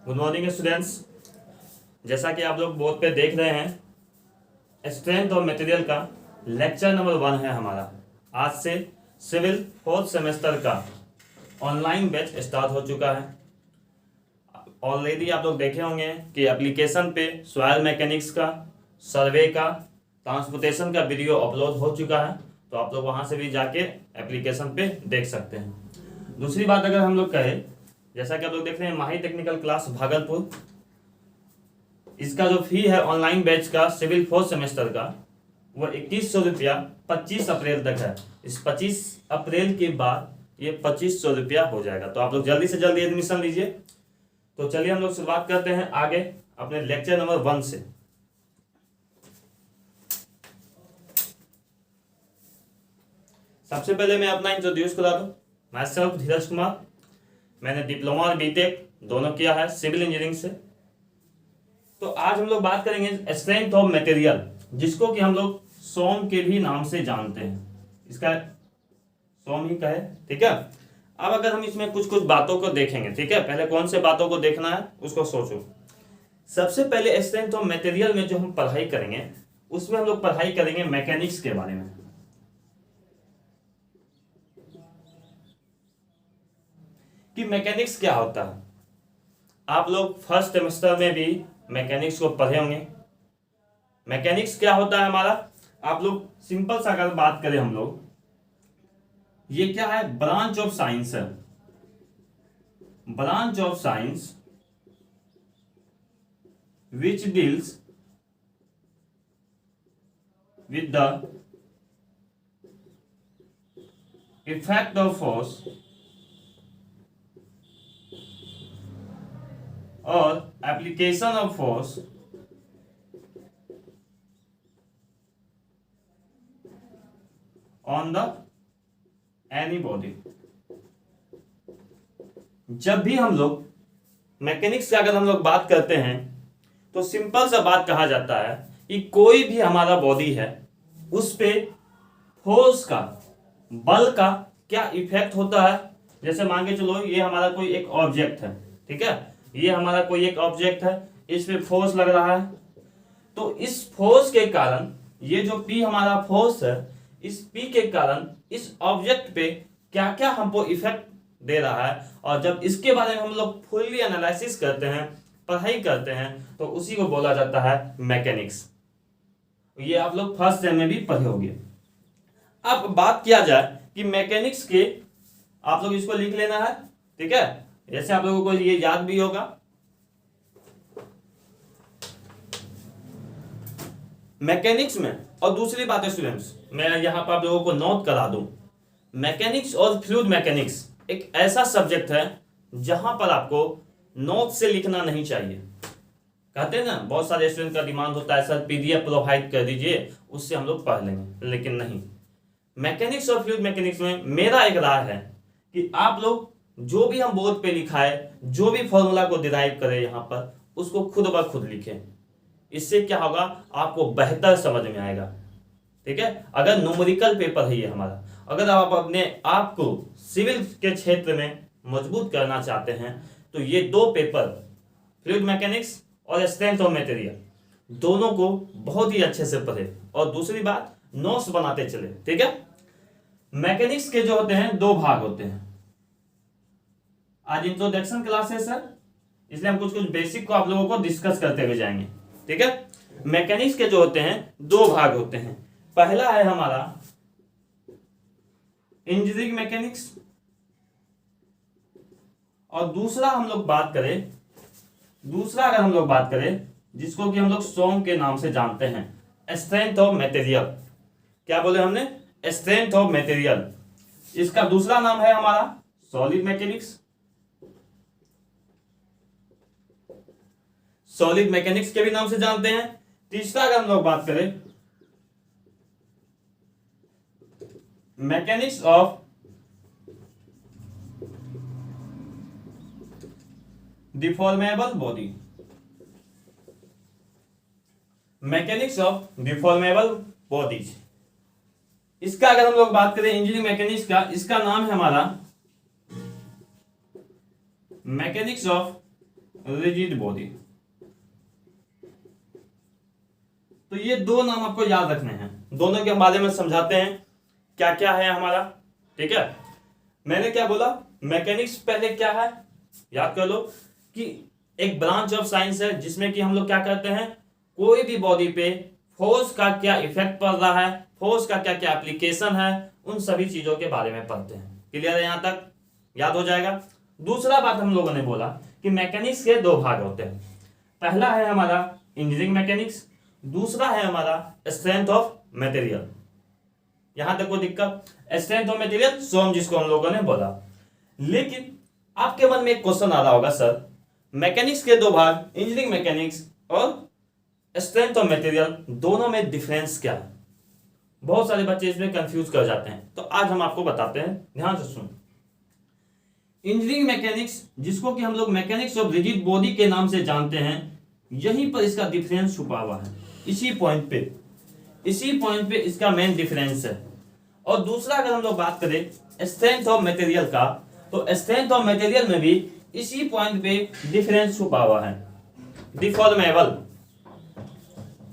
Good morning students. जैसा कि आप लोग बोर्ड पे देख रहे हैं, स्ट्रेंथ ऑफ मटेरियल का लेक्चर नंबर 1 है हमारा। आज से सिविल 4th सेमेस्टर का ऑनलाइन बैच स्टार्ट हो चुका है। ऑलरेडी आप लोग देखे होंगे कि एप्लीकेशन पे सॉइल मैकेनिक्स का, सर्वे का, ट्रांसपोर्टेशन का वीडियो अपलोड हो चुका है, तो आप लोग वहाँ से भी जाके एप्लीकेशन पे देख सकते हैं। दूसरी बात अगर हम लोग कहें, जैसा कि आप लोग देख रहे हैं माही टेक्निकल क्लास भागलपुर, इसका जो फी है ऑनलाइन बैच का सिविल 4th सेमेस्टर का वो 2100 रुपया 25 अप्रैल तक है। इस 25 अप्रैल के बाद ये 2500 रुपया हो जाएगा, तो आप लोग जल्दी से जल्दी एडमिशन लीजिए। तो चलिए हम लोग शुरुआत करते हैं आगे अपने लेक्चर नंबर 1 से। सबसे पहले मैं अपना इंट्रोड्यूस करा दूं। माई सेल्फ धीरज कुमार। मैंने डिप्लोमा और बीटेक दोनों किया है सिविल इंजीनियरिंग से। तो आज हम लोग बात करेंगे स्ट्रेंथ ऑफ मटेरियल, जिसको कि हम लोग सोम के भी नाम से जानते हैं। इसका सोम ही कहे, ठीक है। अब अगर हम इसमें कुछ कुछ बातों को देखेंगे, ठीक है, पहले कौन से बातों को देखना है उसको सोचो। सबसे पहले स्ट्रेंथ ऑफ मटेरियल में जो हम पढ़ाई करेंगे उसमें हम लोग पढ़ाई करेंगे मैकेनिक्स के बारे में। कि मैकेनिक्स क्या होता है। आप लोग फर्स्ट सेमेस्टर में भी मैकेनिक्स को पढ़े होंगे। मैकेनिक्स क्या होता है हमारा, आप लोग सिंपल सा अगर बात करें हम लोग, ये क्या है, ब्रांच ऑफ साइंस है। Branch of science which deals with the effect of force और application of force on the any body. जब भी हम लोग मैकेनिक्स की अगर हम लोग बात करते हैं तो सिंपल सा बात कहा जाता है कि कोई भी हमारा बॉडी है उस पे फोर्स का, बल का क्या इफेक्ट होता है। जैसे मान के चलो ये हमारा कोई एक ऑब्जेक्ट है, ठीक है, ये हमारा कोई एक ऑब्जेक्ट है, इस पे फोर्स लग रहा है, तो इस फोर्स के कारण ये जो P हमारा फोर्स है, इस P के कारण इस ऑब्जेक्ट पे क्या क्या हमको इफेक्ट दे रहा है, और जब इसके बारे में हम लोग फुल्ली एनालिसिस करते हैं, पढ़ाई करते हैं, तो उसी को बोला जाता है मैकेनिक्स। ये आप लोग फर्स्ट सेम में भी पढ़े होंगे। अब बात किया जाए कि मैकेनिक्स के, आप लोग इसको लिख लेना है, ठीक है, जैसे आप लोगों को ये याद भी होगा। मैकेनिक्स में, और दूसरी बात है स्टूडेंट्स, मैं यहां पर आप लोगों को नोट करा दूं, मैकेनिक्स और फ्लूइड मैकेनिक्स एक ऐसा सब्जेक्ट है जहां पर आपको नोट से लिखना नहीं चाहिए। कहते हैं ना, बहुत सारे स्टूडेंट का डिमांड होता है सर पीडीएफ प्रोवाइड कर दीजिए, उससे हम लोग पढ़ लेंगे, लेकिन नहीं। मैकेनिक्स और फ्लूइड मैकेनिक्स में मेरा एक राय है कि आप लोग जो भी हम बोर्ड पे लिखा है, जो भी फॉर्मूला को डिराइव करें यहाँ पर, उसको खुद ब खुद लिखें। इससे क्या होगा, आपको बेहतर समझ में आएगा, ठीक है। अगर न्यूमेरिकल पेपर है ये हमारा, अगर आप अपने आप को सिविल के क्षेत्र में मजबूत करना चाहते हैं तो ये दो पेपर, फ्लूइड मैकेनिक्स और स्ट्रेंथ ऑफ मटेरियल, दोनों को बहुत ही अच्छे से पढ़े, और दूसरी बात नोट्स बनाते चले, ठीक है। मैकेनिक्स के जो होते हैं दो भाग होते हैं। आज इंट्रोडक्शन क्लास है सर, इसलिए हम कुछ कुछ बेसिक को आप लोगों को डिस्कस करते हुए जाएंगे, ठीक है। मैकेनिक्स के जो होते हैं दो भाग होते हैं। पहला है हमारा इंजीनियरिंग मैकेनिक्स, और दूसरा अगर हम लोग बात करें जिसको कि हम लोग सोम के नाम से जानते हैं, स्ट्रेंथ ऑफ मटेरियल। क्या बोले हमने, स्ट्रेंथ ऑफ मटेरियल। इसका दूसरा नाम है हमारा सॉलिड मैकेनिक्स। सॉलिड मैकेनिक्स के भी नाम से जानते हैं। तीसरा अगर हम लोग बात करें, mechanics of deformable body. Mechanics of deformable bodies, इसका अगर हम लोग बात करें इंजीनियरिंग मैकेनिक्स का, इसका नाम है हमारा मैकेनिक्स ऑफ रिजिड बॉडी। तो ये दो नाम आपको याद रखने हैं, दोनों के बारे में समझाते हैं क्या क्या है हमारा। ठीक है, मैंने क्या बोला, मैकेनिक्स पहले क्या है याद कर लो कि एक ब्रांच ऑफ साइंस है जिसमें कि हम लोग क्या करते हैं, कोई भी बॉडी पे फोर्स का क्या इफेक्ट पड़ रहा है, फोर्स का क्या क्या एप्लीकेशन है, उन सभी चीजों के बारे में पढ़ते हैं। क्लियर है, यहां तक याद हो जाएगा। दूसरा बात हम लोगों ने बोला कि मैकेनिक्स के दो भाग होते हैं, पहला है हमारा इंजीनियरिंग मैकेनिक्स, दूसरा है हमारा स्ट्रेंथ ऑफ मटेरियल। यहां तक कोई दिक्कत, स्ट्रेंथ ऑफ मटेरियल सोम जिसको हम लोगों ने बोला। लेकिन आपके मन में एक क्वेश्चन आ रहा होगा, सर मैकेनिक्स के दो भाग इंजीनियरिंग मैकेनिक्स और स्ट्रेंथ ऑफ मटेरियल, दोनों में डिफरेंस क्या है? बहुत सारे बच्चे इसमें कंफ्यूज कर जाते हैं, तो आज हम आपको बताते हैं, ध्यान से सुन। इंजीनियरिंग मैकेनिक्स जिसको कि हम लोग मैकेनिक्स ऑफ रिजिड बॉडी के नाम से जानते हैं, यहीं पर इसका डिफरेंस छुपा हुआ है, इसी पॉइंट पे इसका मेन डिफरेंस है। और दूसरा अगर हम लोग बात करें स्ट्रेंथ ऑफ मटेरियल का, तो स्ट्रेंथ ऑफ मटेरियल में भी इसी पॉइंट पे डिफरेंस छुपा हुआ है, डिफॉर्मेबल।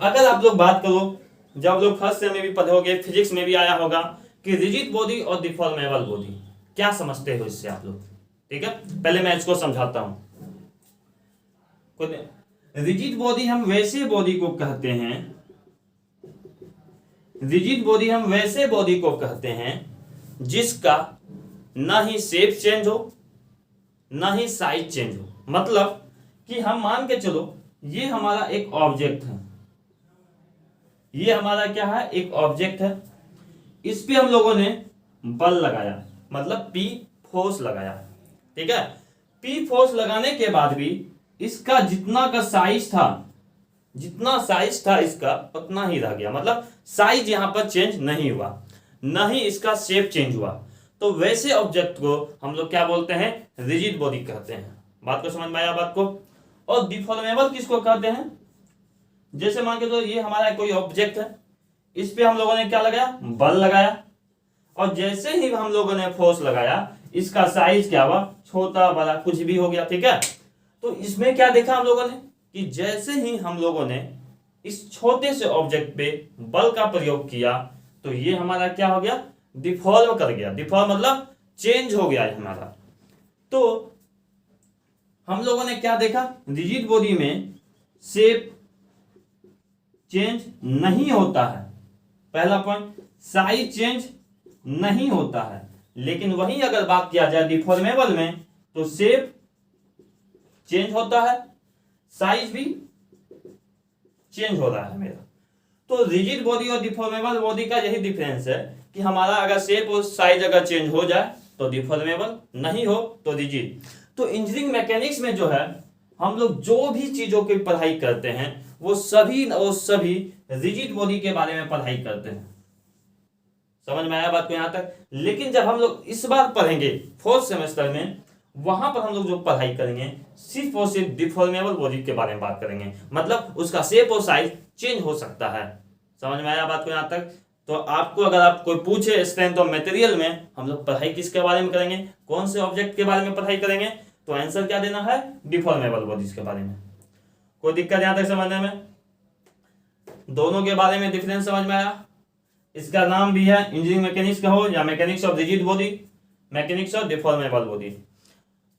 अगर आप लोग बात करो, जब लोग फर्स्ट सेम में भी पढ़ोगे, फिजिक्स में भी आया होगा कि रिजिड बॉडी और डिफॉर्मेबल बॉडी, क्या समझते हो इससे आप लोग? ठीक है, पहले मैं इसको समझाता हूं। रिजिड बॉडी हम वैसे बॉडी को कहते हैं, रिजिड बॉडी हम वैसे बॉडी को कहते हैं जिसका ना ही शेप चेंज हो ना ही साइज चेंज हो। मतलब कि हम मान के चलो ये हमारा एक ऑब्जेक्ट है, ये हमारा क्या है, एक ऑब्जेक्ट है, इस पे हम लोगों ने बल लगाया, मतलब पी फोर्स लगाया। ठीक है, पी फोर्स लगाने के बाद भी इसका जितना का साइज था, जितना साइज था इसका उतना ही रह गया, मतलब साइज यहां पर चेंज नहीं हुआ, ना ही इसका शेप चेंज हुआ। तो वैसे ऑब्जेक्ट को हम लोग क्या बोलते हैं, रिजिड बॉडी कहते हैं। बात को समझ में आया बात को? और डिफॉर्मेबल किसको कहते हैं? जैसे मान के तो ये हमारा कोई ऑब्जेक्ट है, इस पे हम लोगों ने क्या लगाया, बल लगाया, और जैसे ही हम लोगों ने फोर्स लगाया इसका साइज क्या हुआ, छोटा बड़ा कुछ भी हो गया। ठीक है, तो इसमें क्या देखा हम लोगों ने कि जैसे ही हम लोगों ने इस छोटे से ऑब्जेक्ट पे बल का प्रयोग किया तो ये हमारा क्या हो गया, डिफॉर्म कर गया। डिफॉर्म मतलब चेंज हो गया हमारा। तो हम लोगों ने क्या देखा, रिजिड बॉडी में शेप चेंज नहीं होता है, पहला पॉइंट, साइज चेंज नहीं होता है। लेकिन वहीं अगर बात किया जाए डिफॉर्मेबल में, तो शेप चेंज होता है, साइज भी चेंज हो रहा है मेरा। तो रिजिड बॉडी और डिफॉर्मेबल बॉडी का यही डिफरेंस है कि हमारा अगर शेप और साइज अगर चेंज हो जाए तो डिफॉर्मेबल, नहीं हो तो रिजिड। तो इंजीनियरिंग मैकेनिक्स में जो है हम लोग जो भी चीजों की पढ़ाई करते हैं वो सभी और सभी रिजिड बॉडी के बारे में पढ़ाई करते हैं। समझ में आया बात को यहां तक? लेकिन जब हम लोग इस बार पढ़ेंगे फोर्थ सेमेस्टर में, वहां पर हम लोग जो पढ़ाई करेंगे सिर्फ और सिर्फ डिफॉर्मेबल बॉडी के बारे में बात करेंगे, मतलब उसका शेप और साइज चेंज हो सकता है। समझ में आया बात को यहां तक? तो आपको अगर आप कोई पूछे स्ट्रेंथ ऑफ मटेरियल में हम लोग पढ़ाई किसके बारे में करेंगे, कौन से ऑब्जेक्ट के बारे में पढ़ाई करेंगे, तो आंसर क्या देना है, डिफॉर्मेबल बॉडीज के बारे में। कोई दिक्कत यहां तक समझने में? दोनों के बारे में डिफरेंस समझ में आया? इसका नाम भी है इंजीनियरिंग मैकेनिक्स का हो या mechanics of rigid body, mechanics of deformable body.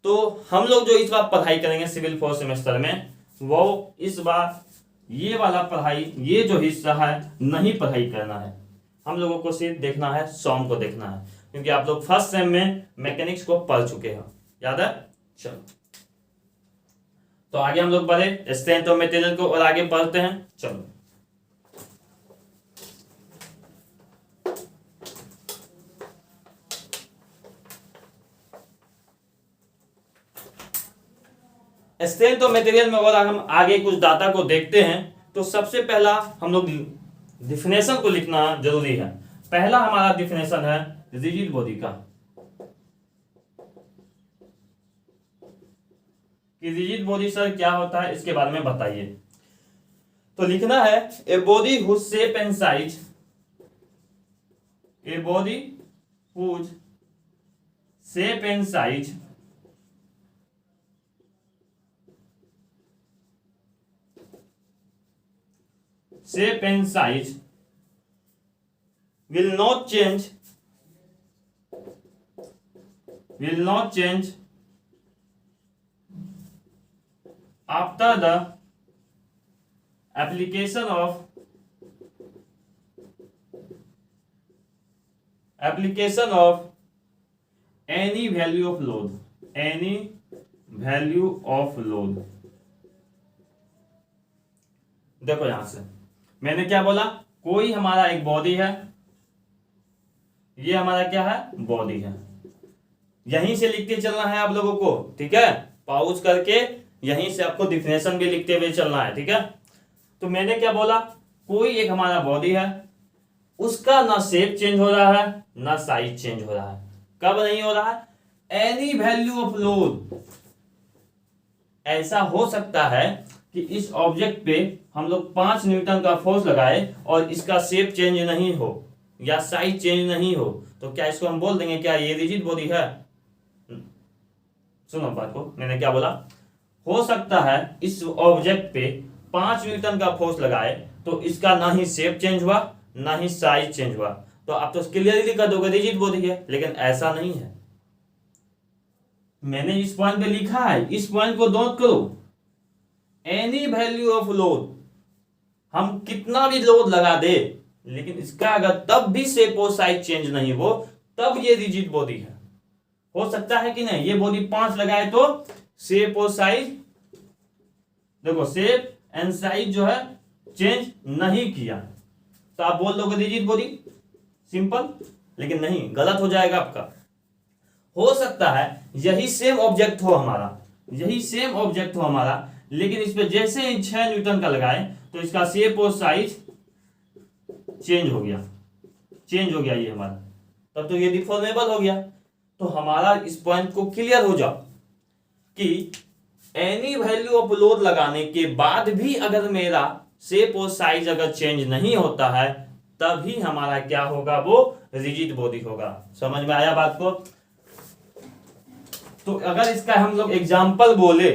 तो हम लोग जो इस बार पढ़ाई करेंगे सिविल फोर्थ सेमेस्टर में, वो इस बार ये वाला पढ़ाई, ये जो हिस्सा है नहीं पढ़ाई करना है, हम लोगों को सिर्फ देखना है, सॉम को देखना है, क्योंकि आप लोग फर्स्ट सेम में मैकेनिक्स को पढ़ चुके हैं, याद है? चलो तो आगे हम लोग बढ़े स्ट्रेंथ ऑफ मटेरियल को और आगे पढ़ते हैं। चलो स्ट्रेंथ ऑफ मटेरियल में और हम आगे कुछ डाटा को देखते हैं, तो सबसे पहला हम लोग डिफिनेशन को लिखना जरूरी है। पहला हमारा डिफिनेशन है रिजिड बॉडी का, कि रिजिड बॉडी सर क्या होता है, इसके बारे में बताइए। तो लिखना है a body whose shape and size, a body whose shape and size shape and size will not change after the application of any value of load, देखो यहां से मैंने क्या बोला, कोई हमारा एक बॉडी है, ये हमारा क्या है, बॉडी है। यहीं से लिखते चलना है आप लोगों को, ठीक है, पॉज करके यहीं से आपको डिफिनेशन भी लिखते हुए चलना है, ठीक है। तो मैंने क्या बोला, कोई एक हमारा बॉडी है, उसका ना शेप चेंज हो रहा है ना साइज चेंज हो रहा है। कब नहीं हो रहा है, एनी वैल्यू ऑफ लोड। ऐसा हो सकता है कि इस ऑब्जेक्ट पे हम लोग 5 न्यूटन का फोर्स लगाए और इसका शेप चेंज नहीं हो या साइज चेंज नहीं हो, तो क्या इसको हम बोल देंगे क्या ये रिजिड बॉडी है? सुनो बात को, मैंने क्या बोला, हो सकता है इस ऑब्जेक्ट पे 5 न्यूटन का फोर्स लगाए तो इसका ना ही शेप चेंज हुआ ना ही साइज चेंज हुआ, तो आप तो क्लियरली कर दोगे रिजिड बॉडी है, लेकिन ऐसा नहीं है। मैंने इस पॉइंट पे लिखा है, इस पॉइंट को नोट करो, एनी वैल्यू ऑफ लोड, हम कितना भी लोड लगा दे लेकिन इसका अगर तब भी शेप और साइज चेंज नहीं हो तब ये रिजिड बॉडी है। हो सकता है कि नहीं, ये बॉडी 5 लगाए तो शेप और साइज, देखो शेप एंड साइज जो है चेंज नहीं किया, तो आप बोल दोगे रिजिड बॉडी, सिंपल। लेकिन नहीं, गलत हो जाएगा आपका। हो सकता है यही सेम ऑब्जेक्ट हो हमारा, लेकिन इस पे जैसे ही 6 न्यूटन का लगाए तो इसका शेप और साइज चेंज हो गया ये हमारा, तब तो ये डिफॉर्मेबल हो गया। तो हमारा इस पॉइंट को क्लियर हो जाओ कि एनी वैल्यू ऑफ लोड लगाने के बाद भी अगर मेरा शेप और साइज अगर चेंज नहीं होता है तभी हमारा क्या होगा, वो रिजिड बॉडी होगा। समझ में आया बात को? तो अगर इसका हम लोग एग्जाम्पल बोले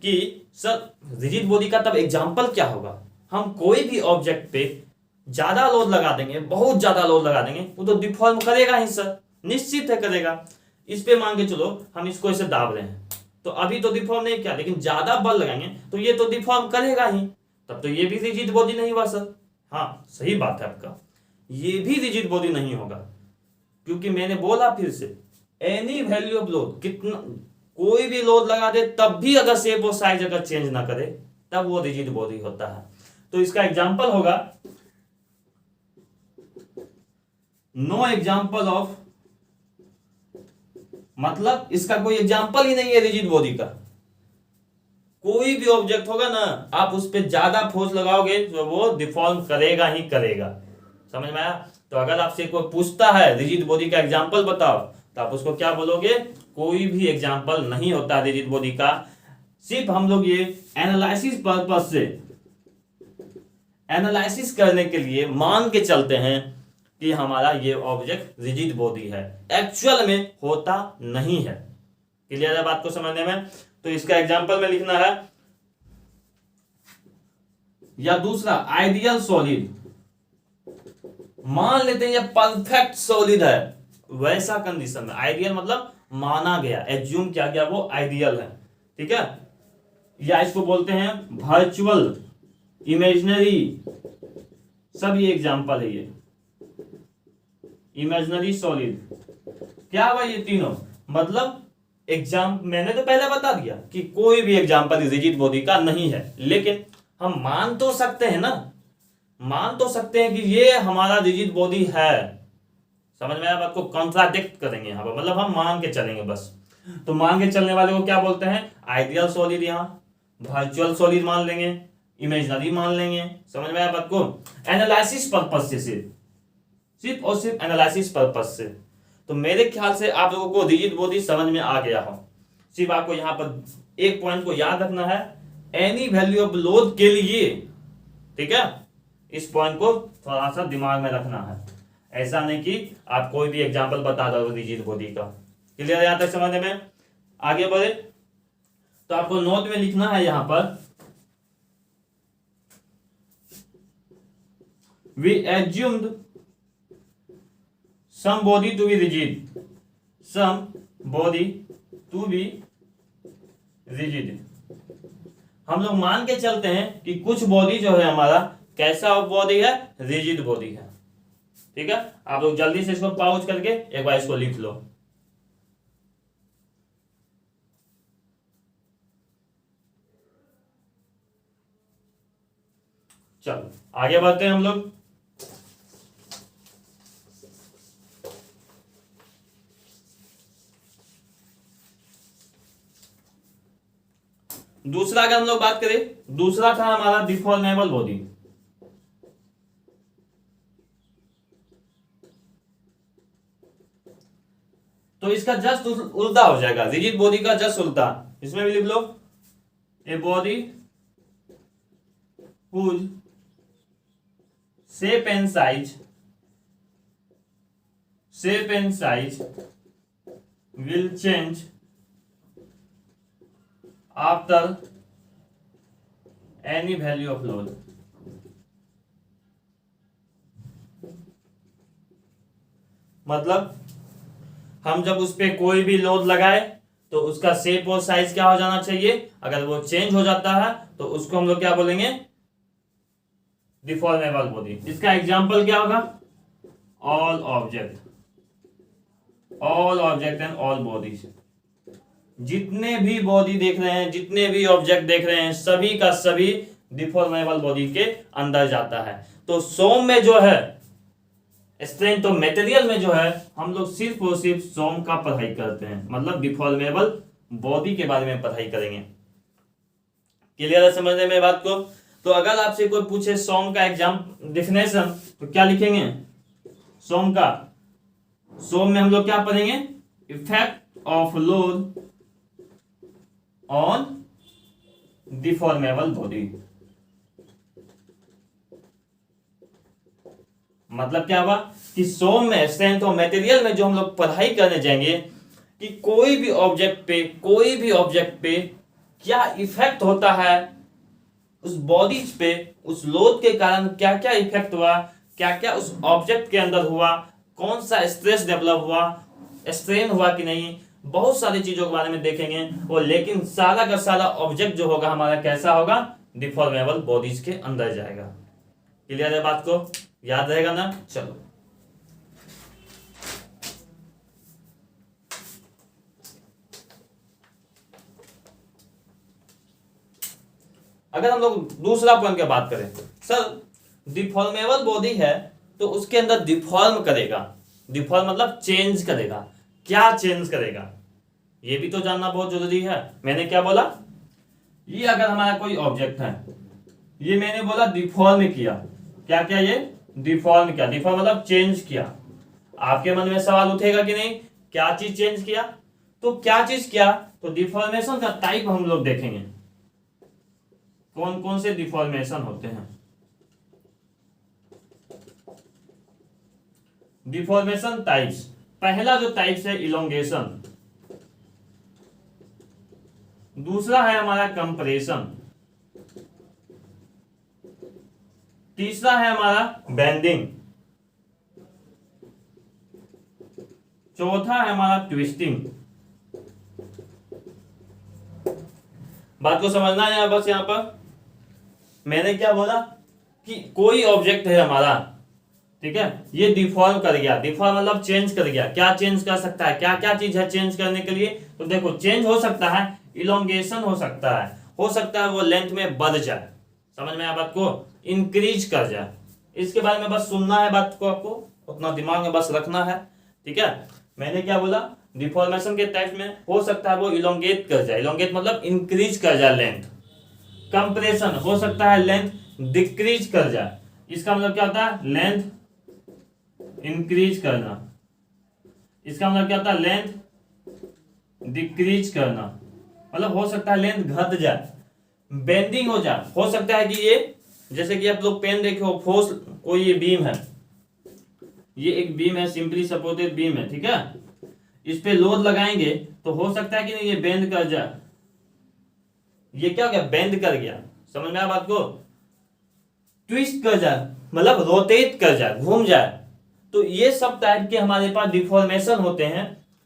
कि सर रिजिड बॉडी का तब एग्जाम्पल क्या होगा, हम कोई भी ऑब्जेक्ट पे ज्यादा लोड लगा देंगे, बहुत ज्यादा लोड लगा देंगे, वो तो डिफॉर्म करेगा ही सर, निश्चित है करेगा। इस पे मान के चलो हम इसको ऐसे दाब रहे हैं तो अभी तो डिफॉर्म नहीं किया, लेकिन ज्यादा बल लगाएंगे तो ये तो डिफॉर्म करेगा ही, तब तो ये भी रिजिड बॉडी नहीं हुआ सर। हाँ सही बात है आपका, ये भी रिजिड बॉडी नहीं होगा, क्योंकि मैंने बोला फिर से, एनी वैल्यू ऑफ लोड, कितना कोई भी लोड लगा दे तब भी अगर शेप और साइज अगर चेंज ना करे तब वो रिजिड बॉडी होता है। तो इसका एग्जांपल होगा, नो एग्जांपल ऑफ, मतलब इसका कोई एग्जांपल ही नहीं है रिजिड बॉडी का। कोई भी ऑब्जेक्ट होगा ना, आप उस पर ज्यादा फोर्स लगाओगे तो वो डिफॉर्म करेगा ही करेगा। समझ में आया? तो अगर आपसे कोई पूछता है रिजिड बॉडी का एग्जांपल बताओ तो आप उसको क्या बोलोगे, कोई भी एग्जांपल नहीं होता रिजिड बॉडी का। सिर्फ हम लोग ये एनालिसिस पर्पस से, एनालिसिस करने के लिए मान के चलते हैं कि हमारा ये ऑब्जेक्ट रिजिड बॉडी है, एक्चुअल में होता नहीं है। क्लियर है बात को समझने में? तो इसका एग्जांपल में लिखना है, या दूसरा आइडियल सॉलिड, मान लेते हैं ये परफेक्ट सॉलिड है, वैसा कंडीशन में, आइडियल मतलब माना गया, एज्यूम किया गया वो आइडियल है, ठीक है। या इसको बोलते हैं वर्चुअल, इमेजिनरी, सब ये एग्जांपल है। ये इमेजिनरी सॉलिड क्या हुआ, ये तीनों मतलब एग्जाम, मैंने तो पहले बता दिया कि कोई भी एग्जांपल रिजिड बॉडी का नहीं है, लेकिन हम मान तो सकते हैं ना, मान तो सकते हैं कि ये हमारा रिजिड बॉडी है। समझ में आया बात को? कॉन्ट्राडिक्ट करेंगे यहाँ पर, मतलब हम मान के चलेंगे बस। तो मान के चलने वाले को क्या बोलते हैं, आइडियल सॉलिड, यहाँ वर्चुअल सॉलिड मान लेंगे, इमेजिनरी मान लेंगे। समझ में आया बात को? एनालिसिस पर्पस से, सिर्फ और सिर्फ एनालिसिस पर्पस से। तो मेरे ख्याल से आप लोगों को रिजिड बॉडी समझ में आ गया हो। सिर्फ आपको यहाँ पर एक पॉइंट को याद रखना है, एनी वैल्यू ऑफ लोड के लिए, ठीक है, इस पॉइंट को थोड़ा सा दिमाग में रखना है। ऐसा नहीं कि आप कोई भी एग्जांपल बता दो रिजिड बॉडी का। क्लियर है यहाँ तक समझने में? आगे बढ़े तो आपको नोट में लिखना है यहाँ पर, we assumed some body to be rigid, some body to be rigid। हम लोग मान के चलते हैं कि कुछ बॉडी जो है हमारा कैसा बॉडी है, रिजिड बॉडी है। ठीक है, आप लोग जल्दी से इसको पॉज करके एक बार इसको लिख लो। चलो आगे बढ़ते हैं हम लोग। दूसरा अगर हम लोग बात करें, दूसरा था हमारा डिफॉर्मेबल बॉडी। तो इसका जस्ट उल्टा हो जाएगा, रिजिड बॉडी का जस्ट उल्टा। इसमें भी लिख लो, a body whose shape and size will change after any value of load। मतलब हम जब उस पे कोई भी लोड लगाए तो उसका शेप और साइज क्या हो जाना चाहिए, अगर वो चेंज हो जाता है तो उसको हम लोग क्या बोलेंगे, डिफॉर्मेबल बॉडी। इसका एग्जांपल क्या होगा, all object and all bodies. जितने भी बॉडी देख रहे हैं, जितने भी ऑब्जेक्ट देख रहे हैं, सभी का सभी डिफॉर्मेबल बॉडी के अंदर जाता है। तो सोम में जो है स्ट्रेंथ ऑफ मटेरियल में जो है हम लोग सिर्फ और सिर्फ सोम का पढ़ाई करते हैं, मतलब डिफॉर्मेबल बॉडी के बारे में पढ़ाई करेंगे। क्लियर है समझने में बात को? तो अगर आपसे कोई पूछे सोम का एग्जाम डेफिनेशन तो क्या लिखेंगे सोम का? सोम में हम लोग क्या पढ़ेंगे, effect of load on deformable body. मतलब क्या हुआ कि सोम में स्ट्रेंथ ऑफ मटेरियल में जो हम लोग पढ़ाई करने जाएंगे कि कोई भी ऑब्जेक्ट पे क्या इफेक्ट होता है, उस बॉडी पे उस लोड के कारण क्या क्या इफेक्ट हुआ, क्या क्या उस ऑब्जेक्ट के अंदर हुआ, कौन सा स्ट्रेस डेवलप हुआ, स्ट्रेन हुआ कि नहीं, बहुत सारी चीजों के बारे में देखेंगे। और लेकिन सारा का सारा ऑब्जेक्ट जो होगा हमारा कैसा होगा, डिफॉर्मेबल बॉडीज के अंदर जाएगा। क्लियर है बात को? याद रहेगा ना? चलो अगर हम लोग दूसरा पॉइंट की बात करें, सर डिफॉर्मेबल बॉडी है तो उसके अंदर डिफॉर्म करेगा, डिफॉर्म मतलब चेंज करेगा, क्या चेंज करेगा ये भी तो जानना बहुत जरूरी है। मैंने क्या बोला, ये अगर हमारा कोई ऑब्जेक्ट है, ये मैंने बोला डिफॉर्म किया, क्या क्या ये डिफॉर्म किया, डिफॉर्म मतलब चेंज किया। आपके मन में सवाल उठेगा कि नहीं, क्या चीज चेंज किया? तो क्या चीज किया, तो डिफॉर्मेशन का टाइप हम लोग देखेंगे, कौन कौन से डिफॉर्मेशन होते हैं। डिफॉर्मेशन टाइप्स, पहला जो टाइप्स है इलोंगेशन, दूसरा है हमारा कंप्रेशन, तीसरा है हमारा बेंडिंग, चौथा है हमारा ट्विस्टिंग। बात को समझना है बस। यहां पर मैंने क्या बोला कि कोई ऑब्जेक्ट है हमारा, ठीक है, ये डिफॉर्म कर गया, डिफॉर्म मतलब चेंज कर गया। क्या चेंज कर सकता है, क्या क्या चीज है चेंज करने के लिए? तो देखो चेंज हो सकता है, इलोंगेशन हो सकता है वो लेंथ में बढ़ जाए, समझ में आया बात को, इंक्रीज कर जाए। इसके बारे में बस सुनना है बात को, आपको उतना दिमाग में बस रखना है, ठीक है। मैंने क्या बोला, डिफॉर्मेशन के टाइप में हो सकता है वो इलोंगेट कर जाए, इलोंगेट मतलब इंक्रीज कर जाए लेंथ। कंप्रेशन हो सकता है लेंथ डिक्रीज कर जाए, इसका मतलब क्या होता है, लेंथ इंक्रीज करना, इसका मतलब क्या होता है, लेंथ डिक्रीज करना, मतलब हो सकता है लेंथ घट जाए, बेंडिंग हो जाए। हो सकता है कि ये जैसे कि आप लोग पेन देखे हो, फोर्स कोई ये बीम है, ये एक बीम है, सिंपली सपोर्टेड बीम है, ठीक है, इस पे लोड लगाएंगे तो हो सकता है कि नहीं ये बेंड कर जाए, ये क्या हो गया, बेंड कर गया, समझ में आया बात को, ट्विस्ट कर जाए, मतलब रोटेट कर जाए, घूम जाए। तो ये सब टाइप के हमारे पास डिफॉर्मेशन होते हैं,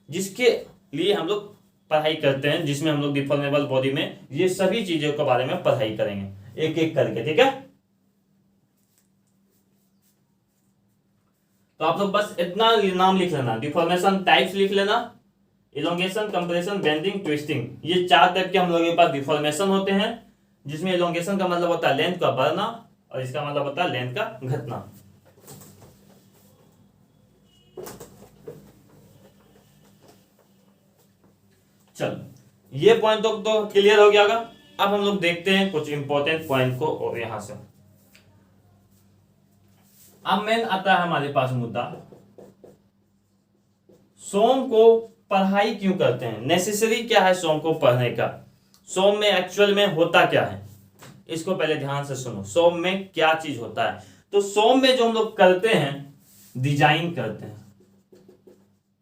जिसके लिए हम लोग पढ़ाई करते हैं, जिसमें हम लोग डिफॉर्मेबल बॉडी में ये सभी चीजों के बारे में पढ़ाई करेंगे एक एक करके, ठीक है। तो आप लोग बस इतना नाम लिख लेना, डिफॉर्मेशन टाइप्स लिख लेना, इलोंगेशन, कंप्रेशन, बेंडिंग, ट्विस्टिंग, ये 4 टाइप के हम लोग के पास डिफॉर्मेशन होते हैं, जिसमें इलोंगेशन का मतलब होता है लेंथ का बढ़ना और इसका मतलब होता है लेंथ का घटना। चलो ये पॉइंट तो क्लियर हो गया होगा। अब हम लोग देखते हैं कुछ इंपॉर्टेंट पॉइंट को, और यहां से अब मेन आता है हमारे पास मुद्दा, सोम को पढ़ाई क्यों करते हैं, नेसेसरी क्या है सोम को पढ़ने का, सोम में एक्चुअल में होता क्या है, इसको पहले ध्यान से सुनो। सोम में क्या चीज होता है, तो सोम में जो हम लोग करते हैं डिजाइन करते हैं।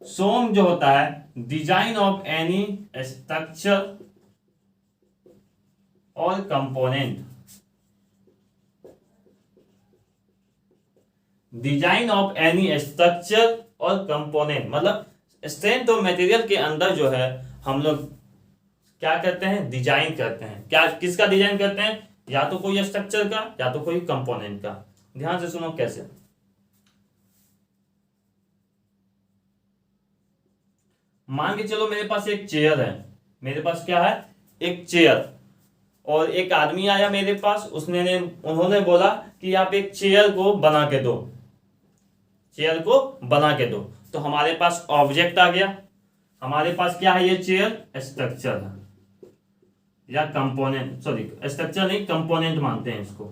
सोम जो होता है डिजाइन ऑफ एनी स्ट्रक्चर और component, design of any structure और कंपोनेंट, मतलब स्ट्रेंथ ऑफ मटेरियल के अंदर जो है हम लोग क्या करते हैं, डिजाइन करते हैं। क्या किसका डिजाइन करते हैं, या तो कोई स्ट्रक्चर का या तो कोई कंपोनेंट का। ध्यान से सुनो कैसे। मान के चलो मेरे पास एक चेयर है, मेरे पास क्या है, एक चेयर, और एक आदमी आया मेरे पास, उन्होंने बोला कि आप एक चेयर को बना के दो, चेयर को बना के दो। तो हमारे पास ऑब्जेक्ट आ गया, हमारे पास क्या है, ये चेयर स्ट्रक्चर है या कंपोनेंट, सॉरी स्ट्रक्चर नहीं कंपोनेंट मानते हैं इसको।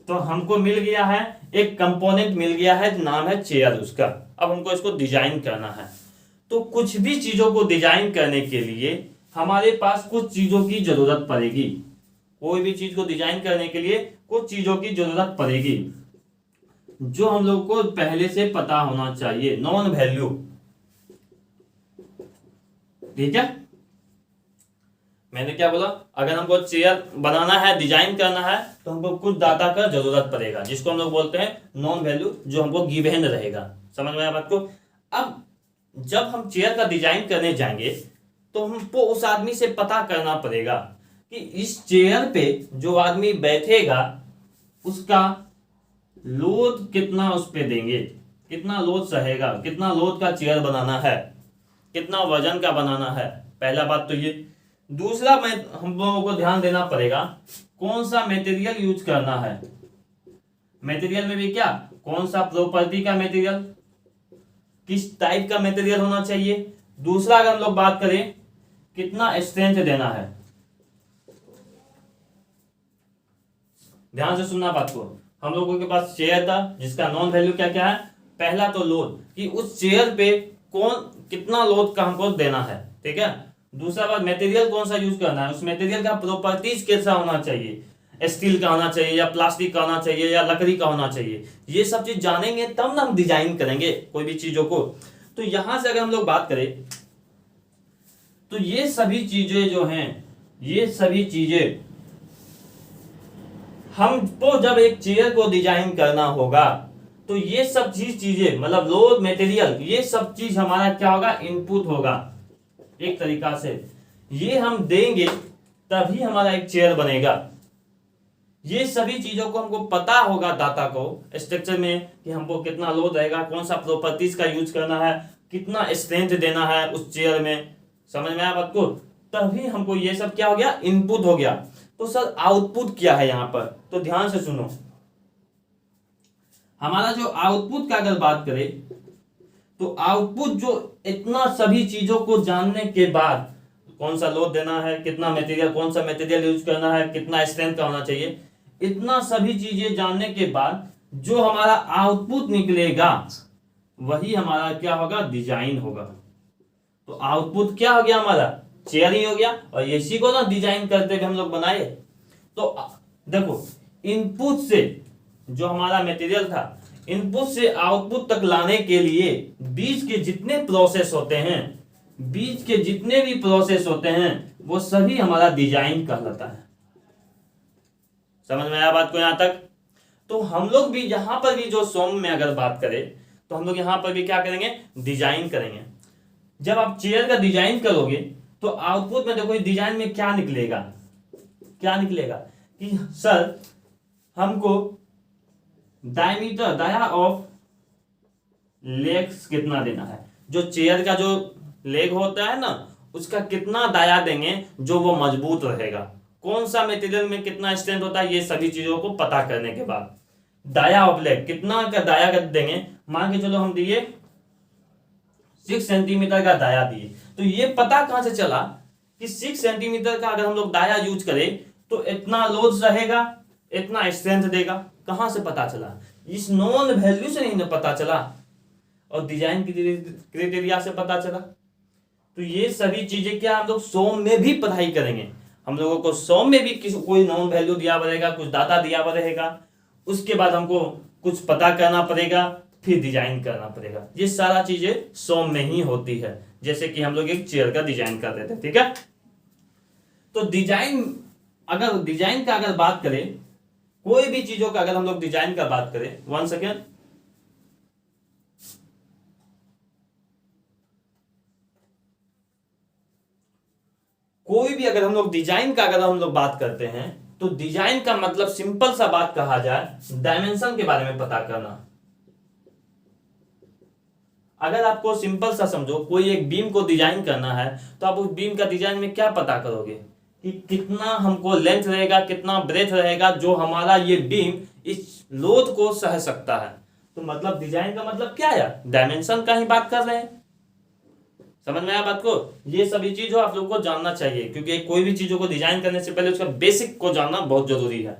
तो हमको मिल गया है एक कंपोनेंट मिल गया है, नाम है चेयर उसका। अब हमको इसको डिजाइन करना है। तो कुछ भी चीजों को डिजाइन करने के लिए हमारे पास कुछ चीजों की जरूरत पड़ेगी। कोई भी चीज को डिजाइन करने के लिए कुछ चीजों की जरूरत पड़ेगी, जो हम लोग को पहले से पता होना चाहिए, नॉन वैल्यू, ठीक है। मैंने क्या बोला, अगर हमको चेयर बनाना है, डिजाइन करना है, तो हमको कुछ डाटा का जरूरत पड़ेगा, जिसको हम लोग बोलते हैं नॉन वैल्यू, जो हमको गिवन रहेगा। समझ में आया बात को। अब जब हम चेयर का डिजाइन करने जाएंगे तो हमको उस आदमी से पता करना पड़ेगा कि इस चेयर पे जो आदमी बैठेगा उसका लोड कितना उस पे देंगे, कितना लोड सहेगा, कितना लोड का चेयर बनाना है, कितना वजन का बनाना है। पहला बात तो ये। दूसरा हम लोगों को ध्यान देना पड़ेगा कौन सा मटेरियल यूज करना है। मटेरियल में भी क्या, कौन सा प्रॉपर्टी का मटेरियल, किस टाइप का मटेरियल होना चाहिए। दूसरा अगर हम लोग बात करें कितना स्ट्रेंथ देना है। ध्यान से सुनना बात को। हम लोगों के पास चेयर था जिसका नॉन वैल्यू क्या क्या है। पहला तो लोड, कि उस चेयर पे कितना लोड का हमको देना है, ठीक है। दूसरा बात मटेरियल कौन सा यूज करना है, उस मटेरियल का प्रॉपर्टीज कैसा होना चाहिए, स्टील का होना चाहिए या प्लास्टिक का होना चाहिए या लकड़ी का होना चाहिए। ये सब चीज जानेंगे तब ना हम डिजाइन करेंगे कोई भी चीजों को। तो यहां से अगर हम लोग बात करें तो ये सभी चीजें जो हैं, ये सभी चीजें हमको जब एक चेयर को डिजाइन करना होगा तो ये सब चीजें मतलब लोड मटेरियल, ये सब चीज हमारा क्या होगा, इनपुट होगा एक तरीका से। ये हम देंगे तभी हमारा एक चेयर बनेगा। ये सभी चीजों को हमको पता होगा डाटा को स्ट्रक्चर में, कि हमको कितना लोड रहेगा, कौन सा प्रॉपर्टीज का यूज करना है, कितना स्ट्रेंथ देना है उस चेयर में। समझ में आया बात को। तभी हमको ये सब क्या हो गया, इनपुट हो गया। तो सर आउटपुट क्या है यहाँ पर, तो ध्यान से सुनो। हमारा जो आउटपुट का अगर बात करें तो आउटपुट जो इतना सभी चीजों को जानने के बाद, कौन सा लोड देना है, कितना मटेरियल, कौन सा मटेरियल यूज करना है, कितना स्ट्रेंथ का होना चाहिए, इतना सभी चीजें जानने के बाद जो हमारा आउटपुट निकलेगा वही हमारा क्या होगा, डिजाइन होगा। तो आउटपुट क्या हो गया, हमारा चेयर ही हो गया। और इसी को ना डिजाइन करते हुए हम लोग बनाए। तो देखो इनपुट से जो हमारा मटेरियल था, इनपुट से आउटपुट तक लाने के लिए बीच के जितने प्रोसेस होते हैं, बीच के जितने भी प्रोसेस होते हैं वो सभी हमारा डिजाइन कहलाता है। समझ में आया बात को यहाँ तक? तो हम लोग भी यहाँ पर भी जो सॉम में अगर बात करें तो हम लोग यहाँ पर भी क्या करेंगे, डिजाइन करेंगे। जब आप चेयर का डिजाइन करोगे तो आउटपुट में देखो डिजाइन में क्या निकलेगा, क्या निकलेगा कि सर हमको डायमीटर डाया ऑफ लेग्स कितना देना है, जो चेयर का जो लेग होता है ना उसका कितना दाया देंगे जो वो मजबूत रहेगा, कौन सा मटेरियल में कितना स्ट्रेंथ होता है, ये सभी चीजों को पता करने के बाद दाया ऑफ लेग कितना का दाया कर देंगे। मान के चलो हम दिए 6 सेंटीमीटर का दाया दिए, तो ये पता कहां से चला कि 6 सेंटीमीटर का अगर हम लोग दाया यूज करें तो इतना लोड रहेगा, इतना स्ट्रेंथ देगा। कहां से पता चला? इस नॉन वैल्यू से नहीं पता चला और डिजाइन क्राइटेरिया से पता चला। तो ये सभी चीजें क्या हम लोग सॉम में भी पढ़ाई करेंगे। हम लोगों को सॉम में भी कोई नॉन वैल्यू दिया हुआ रहेगा, कुछ डाटा दिया हुआ रहेगा, उसके बाद हमको कुछ पता करना पड़ेगा, फिर डिजाइन करना पड़ेगा। ये सारा चीजें सॉम में ही होती है, जैसे कि हम लोग एक चेयर का डिजाइन कर रहे थे, ठीक है। तो डिजाइन का अगर बात करें, कोई भी चीजों का अगर हम लोग डिजाइन का बात करें, 1 सेकेंड, कोई भी अगर हम लोग डिजाइन का अगर हम लोग बात करते हैं तो डिजाइन का मतलब सिंपल सा बात कहा जाए डायमेंशन के बारे में पता करना। अगर आपको सिंपल सा समझो, कोई एक बीम को डिजाइन करना है तो आप उस बीम का डिजाइन में क्या पता करोगे कि कितना हमको लेंथ रहेगा, कितना ब्रेथ रहेगा, जो हमारा ये बीम इस लोड को सह सकता है। तो मतलब डिजाइन का मतलब क्या है, डायमेंशन का ही बात कर रहे हैं। समझ में आया बात को? ये सभी चीज आप लोग को जानना चाहिए, क्योंकि कोई भी चीजों को डिजाइन करने से पहले उसका बेसिक को जानना बहुत जरूरी है।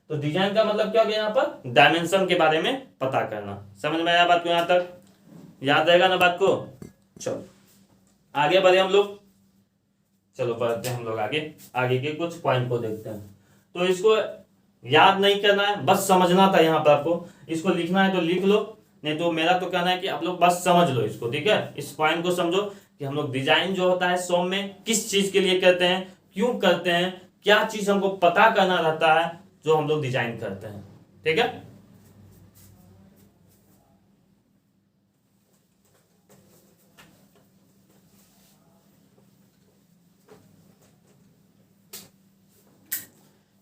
तो डिजाइन का मतलब क्या हो गया यहाँ पर, डायमेंशन के बारे में पता करना। समझ में आया बात को? यहाँ तक याद रहेगा ना बात को? चलो आगे बढ़े हम लोग, चलो बढ़ते हैं हम लोग आगे के कुछ पॉइंट को देखते हैं। तो इसको याद नहीं करना है, बस समझना था। यहाँ पर आपको इसको लिखना है तो लिख लो, नहीं तो मेरा तो कहना है कि आप लोग बस समझ लो इसको, ठीक है। इस पॉइंट को समझो कि हम लोग डिजाइन जो होता है सॉम में किस चीज के लिए करते हैं, क्यों करते हैं, क्या चीज हमको पता करना रहता है जो हम लोग डिजाइन करते हैं, ठीक है।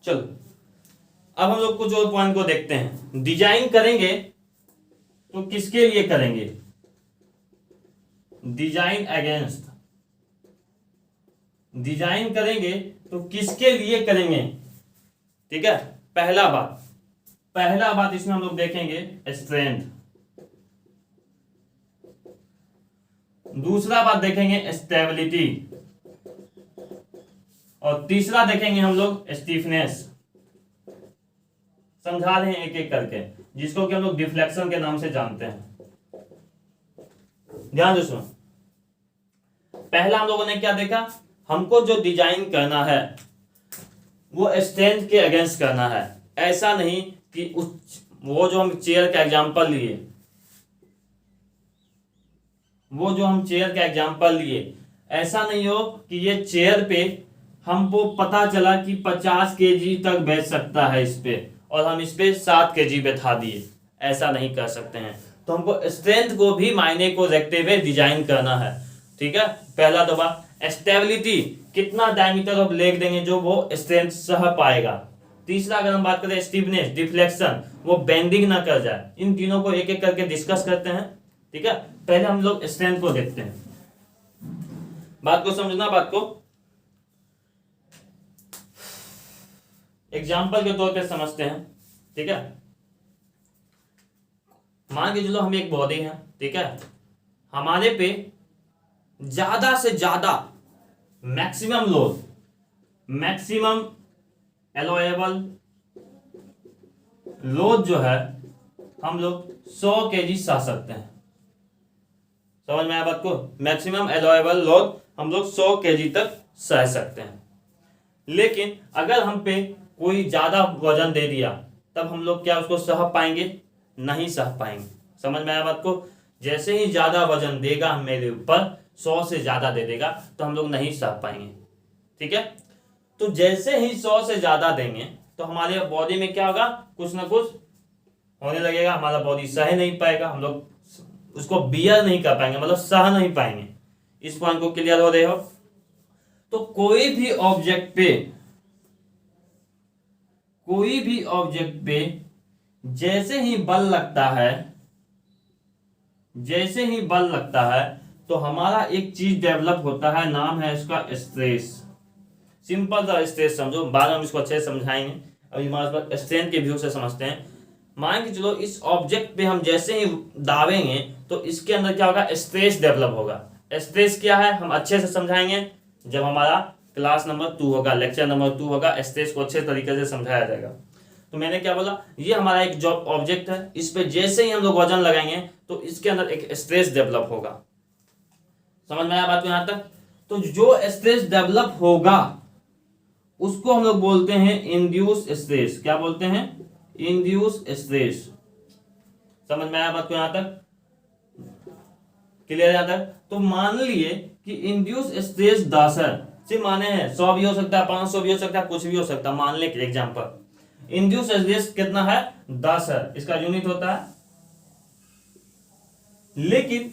चलो अब हम लोग कुछ और पॉइंट को देखते हैं। डिजाइन करेंगे तो किसके लिए करेंगे, डिजाइन अगेंस्ट, डिजाइन करेंगे तो किसके लिए करेंगे, ठीक है। पहला बात इसमें हम लोग देखेंगे स्ट्रेंथ, दूसरा बात देखेंगे स्टेबिलिटी, और तीसरा देखेंगे हम लोग स्टीफनेस। समझा रहे हैं एक एक करके, जिसको कि हम लोग डिफ्लेक्शन के नाम से जानते हैं। ध्यान से सुनो, पहला हम लोगों ने क्या देखा, हमको जो डिजाइन करना है वो स्ट्रेंथ के अगेंस्ट करना है। ऐसा नहीं कि वो जो हम चेयर का एग्जांपल लिए, ऐसा नहीं हो कि ये चेयर पे हमको पता चला कि 50 केजी तक बैठ सकता है इस पे, और हम इस पे 7 केजी बैठा दिए। ऐसा नहीं कर सकते हैं। तो हमको स्ट्रेंथ को भी मायने को रखते हुए डिजाइन करना है, ठीक है। पहला दबा स्टेबिलिटी, कितना डायमीटर ऑफ लेग देंगे जो वो स्ट्रेंथ सह पाएगा। तीसरा अगर हम बात करें स्टीफनेस, डिफ्लेक्शन, वो बेंडिंग ना कर जाए। इन तीनों को एक एक करके डिस्कस करते हैं, ठीक है। पहले हम लोग स्ट्रेंथ को देखते हैं। बात को समझना, बात को एग्जाम्पल के तौर पे समझते हैं, ठीक है। मान के चलो हम एक बॉडी है, ठीक है। हमारे पे ज्यादा से ज्यादा maximum load, maximum allowable load जो है हम लोग 100 केजी सह सकते हैं। समझ में आया बात को? मैक्सिमम एलोएबल लोड हम लोग 100 केजी तक सह सकते हैं। लेकिन अगर हम पे कोई ज्यादा वजन दे दिया तब हम लोग क्या उसको सह पाएंगे? नहीं सह पाएंगे। समझ में आया बात को? जैसे ही ज्यादा वजन देगा मेरे ऊपर, 100 से ज्यादा दे देगा तो हम लोग नहीं सह पाएंगे, ठीक है। तो जैसे ही 100 से ज्यादा देंगे तो हमारे बॉडी में क्या होगा, कुछ ना कुछ होने लगेगा, हमारा बॉडी सह नहीं पाएगा, हम लोग उसको बियर नहीं कर पाएंगे, मतलब सह नहीं पाएंगे। इस पॉइंट को क्लियर हो रहे हो। तो कोई भी ऑब्जेक्ट पे जैसे ही बल लगता है तो हमारा एक चीज डेवलप होता है, नाम है इसका स्ट्रेस। सिंपल सा स्ट्रेस समझो, बाद में हम इसको अच्छे से समझाएंगे, अभी हमारे पास स्ट्रेन के व्यू से समझते हैं। मान के चलो इस ऑब्जेक्ट पे हम जैसे ही दावेंगे तो इसके अंदर क्या होगा, स्ट्रेस डेवलप होगा। स्ट्रेस क्या है हम अच्छे से समझाएंगे जब हमारा क्लास नंबर 2 होगा, लेक्चर नंबर 2 होगा, स्ट्रेस को अच्छे तरीके से समझाया जाएगा। तो मैंने क्या बोला, ये हमारा एक जो ऑब्जेक्ट है, इस पे जैसे ही हम लोग वजन लगाएंगे तो इसके अंदर एक स्ट्रेस डेवलप होगा। समझ में आया बात को यहां तक? तो जो स्ट्रेस डेवलप होगा उसको हम लोग बोलते हैं इंड्यूस स्ट्रेस। क्या बोलते हैं? Induce stress. समझ में आया बात को यहां तक? क्लियर यहां तक? तो मान लिए कि इंड्यूस स्ट्रेस 10 है, सिर्फ माने हैं 100 भी हो सकता है, 500 भी हो सकता है, कुछ भी हो सकता है, मान ले कि एग्जांपल इंड्यूस स्ट्रेस कितना है, 10 है, इसका यूनिट होता है। लेकिन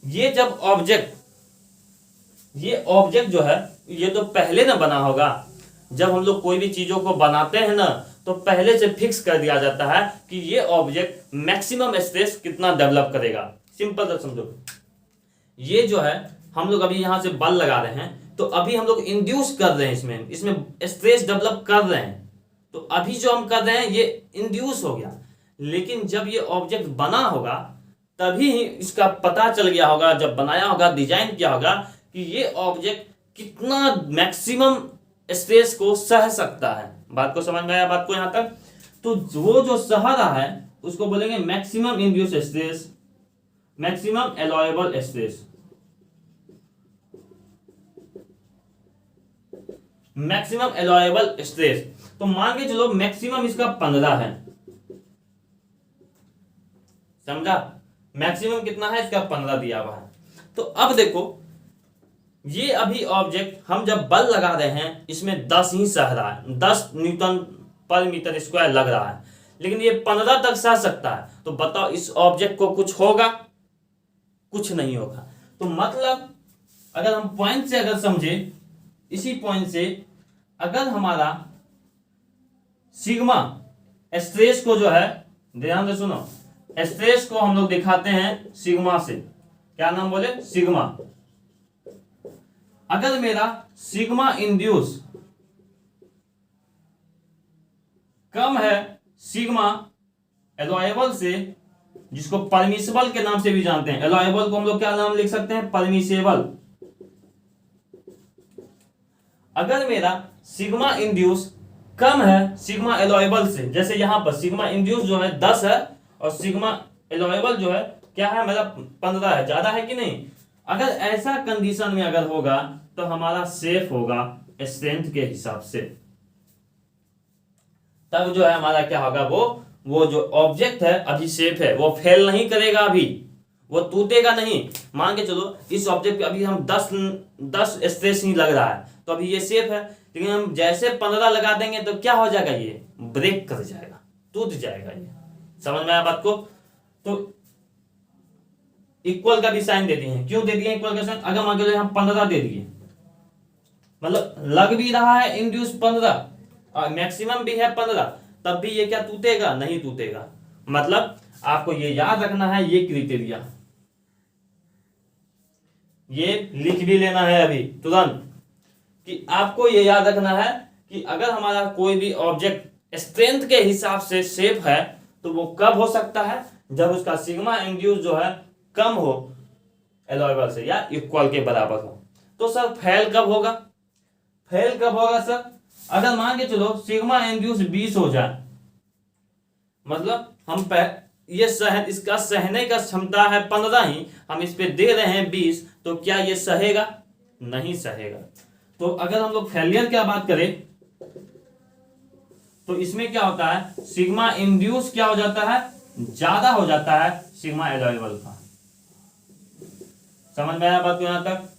ये जब ऑब्जेक्ट जो है ये तो पहले ना बना होगा, जब हम लोग कोई भी चीजों को बनाते हैं ना तो पहले से फिक्स कर दिया जाता है कि ये ऑब्जेक्ट मैक्सिमम स्ट्रेस कितना डेवलप करेगा। सिंपल सा समझो, ये जो है हम लोग अभी यहां से बल लगा रहे हैं तो अभी हम लोग इंड्यूस कर रहे हैं, इसमें स्ट्रेस डेवलप कर रहे हैं, तो अभी जो हम कर रहे हैं ये इंड्यूस हो गया। लेकिन जब ये ऑब्जेक्ट बना होगा तभी इसका पता चल गया होगा, जब बनाया होगा, डिजाइन किया होगा कि ये ऑब्जेक्ट कितना मैक्सिमम स्ट्रेस को सह सकता है। बात को समझ में आया बात को यहां तक? तो वो जो सह रहा है उसको बोलेंगे maximum induce stress, maximum allowable stress. Maximum allowable stress, तो मान के चलो मैक्सिमम इसका 15 है, समझा? मैक्सिमम कितना है इसका, 15 दिया हुआ है। तो अब देखो ये अभी ऑब्जेक्ट हम जब बल लगा रहे हैं इसमें 10 ही सह रहा है, 10 न्यूटन पर मीटर स्क्वायर लग रहा है, लेकिन ये 15 तक सह सकता है। तो बताओ इस ऑब्जेक्ट को कुछ होगा? कुछ नहीं होगा। तो मतलब अगर हम पॉइंट से अगर समझे, इसी पॉइंट से अगर हमारा सिग्मा स्ट्रेस को जो है, ध्यान से सुनो, स्ट्रेस को हम लोग दिखाते हैं सिग्मा से। क्या नाम बोले? सिग्मा। अगर मेरा सिग्मा इंड्यूस कम है सिग्मा एलोएबल से, जिसको परमिसिबल के नाम से भी जानते हैं, एलोएबल को हम लोग क्या नाम लिख सकते हैं? परमिसेबल। अगर मेरा सिग्मा इंड्यूस कम है सिग्मा एलोएबल से, जैसे यहां पर सिग्मा इंड्यूस जो है 10 है और सिग्मा एलोएबल जो है क्या है मेरा 15 है, ज्यादा है कि नहीं? अगर ऐसा कंडीशन में अगर होगा तो हमारा सेफ होगा स्ट्रेंथ के हिसाब से, तब जो है हमारा क्या होगा, वो जो ऑब्जेक्ट है अभी सेफ है, वो फेल नहीं करेगा, अभी वो टूटेगा नहीं। मान के चलो इस ऑब्जेक्ट पे अभी हम 10 स्ट्रेस ही लग रहा है तो अभी ये सेफ है, लेकिन हम जैसे 15 लगा देंगे तो क्या हो जाएगा, ये ब्रेक कर जाएगा, टूट जाएगा। ये समझ में आया बात को? तो इक्वल का भी साइन दे दिए हैं। क्यों दे दिए इक्वल का साइन? अगर मान के हम 15 दे दिए, मतलब लग भी रहा है इंड्यूस 15 और मैक्सिमम भी है 15, तब भी ये क्या टूटेगा? नहीं टूटेगा। मतलब आपको ये याद रखना है, ये क्राइटेरिया ये लिख भी लेना है अभी तुरंत, कि आपको ये याद रखना है कि अगर हमारा कोई भी ऑब्जेक्ट स्ट्रेंथ के हिसाब से सेफ है तो वो कब हो सकता है, जब उसका सिग्मा इंड्यूस जो है कम हो एलोएबल से या इक्वल के बराबर हो। तो सर फेल कब होगा? फेल कब होगा सर? अगर मान के चलो सिग्मा इंड्यूस 20 हो जाए, मतलब हम ये इसका सहने का क्षमता है 15 ही, हम इस पे दे रहे हैं 20, तो क्या ये सहेगा? नहीं सहेगा। तो अगर हम लोग फेलियर क्या बात करें तो इसमें क्या होता है, सिग्मा इंड्यूस क्या हो जाता है, ज्यादा हो जाता है सिग्मा एलोएबल का। समझ में आया बात को यहां तक?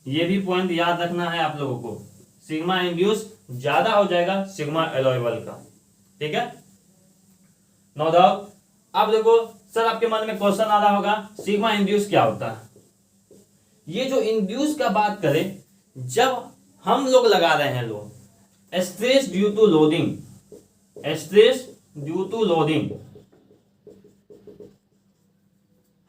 ये भी पॉइंट याद रखना है आप लोगों को, सिग्मा इंड्यूस ज्यादा हो जाएगा सिग्मा एलोएबल का। ठीक है, नो डाउट। अब देखो सर, आपके मन में क्वेश्चन आ रहा होगा सिग्मा इंड्यूस क्या होता है। ये जो इंड्यूस का बात करें, जब हम लोग लगा रहे हैं load, stress due to loading, stress due to loading,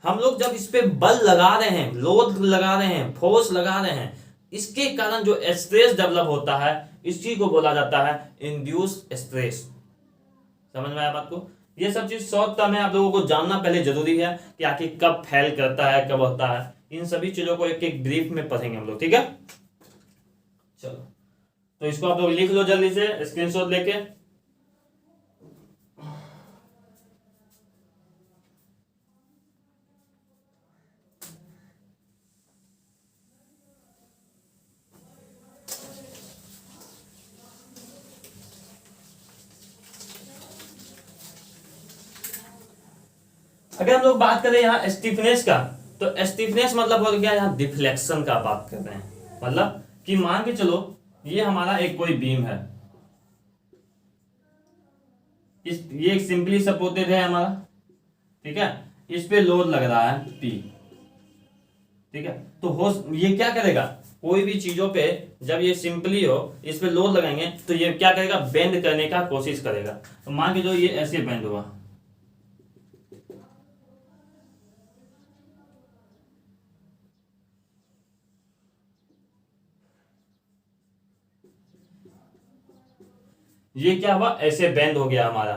हम लोग जब इस पे बल लगा रहे हैं, लोड लगा रहे हैं, फोर्स लगा रहे हैं, इसके कारण जो स्ट्रेस डेवलप होता है, इसी को बोला जाता है इंड्यूस स्ट्रेस। समझ में आया बात को। ये सब चीज शॉर्ट टर्म में आप लोगों को जानना पहले जरूरी है कि आखिर कब फेल करता है, कब होता है। इन सभी चीजों को एक एक ब्रीफ में पढ़ेंगे हम लोग, ठीक है। चलो, तो इसको आप लोग लिख लो जल्दी से स्क्रीनशॉट लेके। अगर हम लोग बात करें यहाँ स्टीफनेस का, तो स्टीफनेस मतलब हो गया यहाँ डिफ्लेक्शन का बात कर रहे हैं। मतलब कि मान के चलो ये हमारा एक कोई बीम है, ये एक सिंपली सपोर्टेड है हमारा, ठीक है। इस पे लोड लग रहा है P, ठीक है। तो हो ये क्या करेगा, कोई भी चीजों पे जब ये सिंपली हो, इस पे लोड लगाएंगे तो ये क्या करेगा, बेंड करने का कोशिश करेगा। तो मान के जो ये ऐसे बेंड हुआ, ये क्या हुआ, ऐसे बेंड हो गया हमारा।